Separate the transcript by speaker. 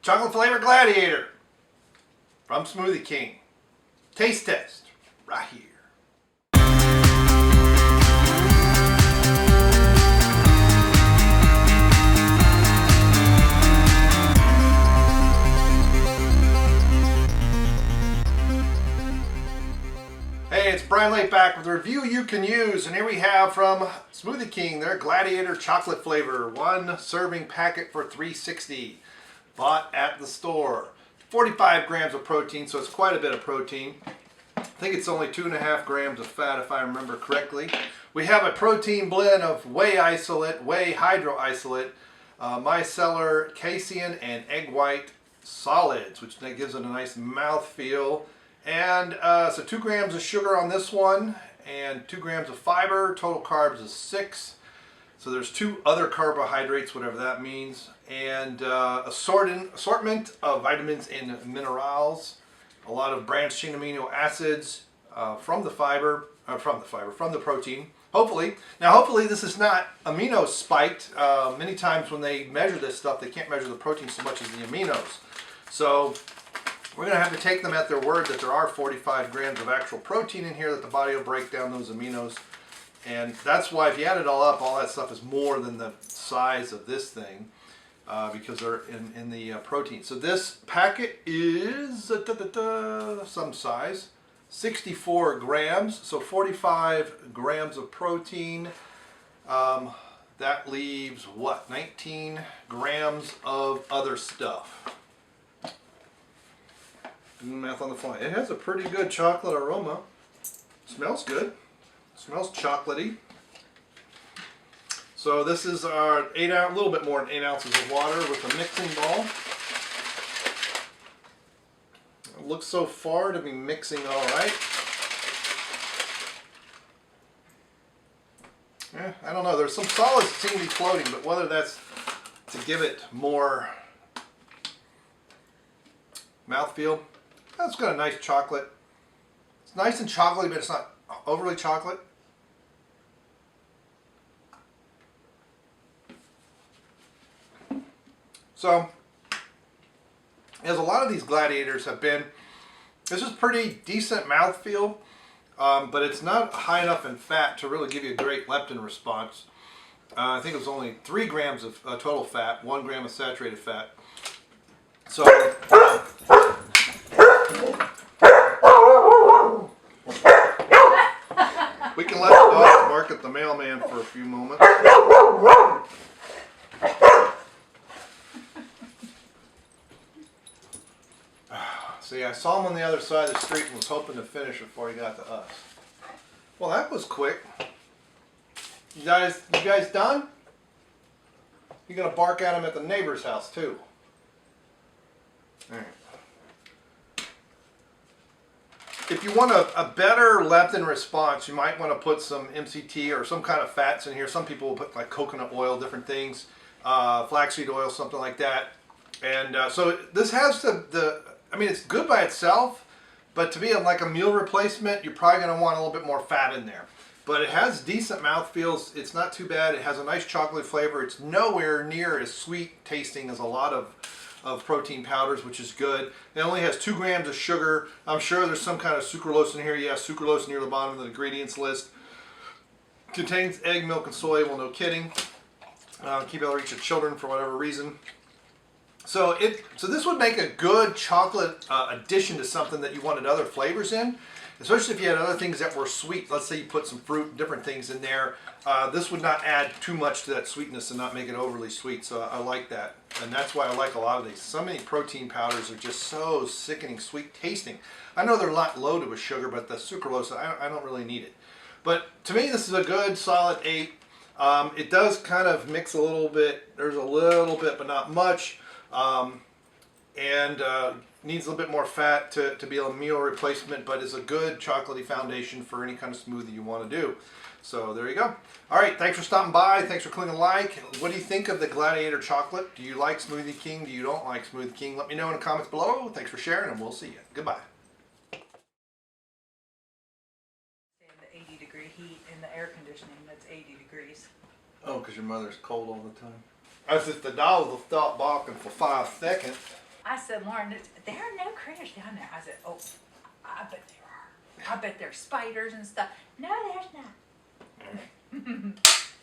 Speaker 1: Chocolate flavor Gladiator from Smoothie King. Taste test right here. Hey, it's Bryon Lape back with a review you can use, and here we have from Smoothie King their Gladiator chocolate flavor, one serving packet for $3.60, bought at the store. 45 grams of protein, so it's quite a bit of protein. I think it's only 2.5 grams of fat if I remember correctly. We have a protein blend of whey isolate, whey hydroisolate, micellar, casein, and egg white solids, which gives it a nice mouth feel. And so 2 grams of sugar on this one and 2 grams of fiber. Total carbs is 6. So there's 2 other carbohydrates, whatever that means, and assortment of vitamins and minerals, a lot of branched chain amino acids from the protein. Hopefully. Now hopefully this is not amino spiked. Many times when they measure this stuff, they can't measure the protein so much as the aminos. So we're going to have to take them at their word that there are 45 grams of actual protein in here, that the body will break down those aminos. And that's why if you add it all up, all that stuff is more than the size of this thing because they're in the protein. So this packet is some size, 64 grams, so 45 grams of protein. That leaves what, 19 grams of other stuff. Math on the fly. It has a pretty good chocolate aroma. Smells good. Smells chocolatey. So this is our a little bit more than 8 ounces of water with a mixing bowl. It looks so far to be mixing all right. I don't know. There's some solids that seem to be floating, but whether that's to give it more mouthfeel. It's got a nice chocolate. It's nice and chocolatey, but it's not overly chocolate. So, as a lot of these Gladiators have been, this is pretty decent mouthfeel, but it's not high enough in fat to really give you a great leptin response. I think it was only 3 grams of total fat, 1 gram of saturated fat. So, we can let the dog bark at the mailman for a few moments. See, I saw him on the other side of the street and was hoping to finish before he got to us. Well, that was quick. You guys done? You're gonna bark at him at the neighbor's house too. All right. If you want a better leptin response, you might want to put some MCT or some kind of fats in here. Some people will put like coconut oil, different things, flaxseed oil, something like that. And so this has I mean, it's good by itself, but to be like a meal replacement, you're probably going to want a little bit more fat in there. But it has decent mouthfeels. It's not too bad. It has a nice chocolate flavor. It's nowhere near as sweet tasting as a lot of protein powders, which is good. It only has 2 grams of sugar. I'm sure there's some kind of sucralose in here. Yes, sucralose near the bottom of the ingredients list. Contains egg, milk, and soy. Well, no kidding. Keep it out of reach of children for whatever reason. So this would make a good chocolate addition to something that you wanted other flavors in, especially if you had other things that were sweet. Let's say you put some fruit and different things in there. This would not add too much to that sweetness and not make it overly sweet, so I like that. And that's why I like a lot of these. So many protein powders are just so sickening sweet tasting. I know they're not loaded with sugar, but the sucralose, I don't really need it. But to me, this is a good solid 8. It does kind of mix a little bit. There's a little bit, but not much. Needs a little bit more fat to be a meal replacement, but is a good chocolatey foundation for any kind of smoothie you want to do. So there you go. All right, thanks for stopping by. Thanks for clicking like. What do you think of the Gladiator chocolate? Do you like Smoothie King? Do you don't like Smoothie King? Let me know in the comments below. Thanks for sharing, and we'll see you. Goodbye.
Speaker 2: In the 80-degree heat in the air conditioning, that's 80 degrees.
Speaker 1: Oh, because your mother's cold all the time. I said the dog will stop barking for 5 seconds.
Speaker 2: I said, Lauren, there are no critters down there. I said, oh, I bet there are. I bet there's spiders and stuff. No, there's not.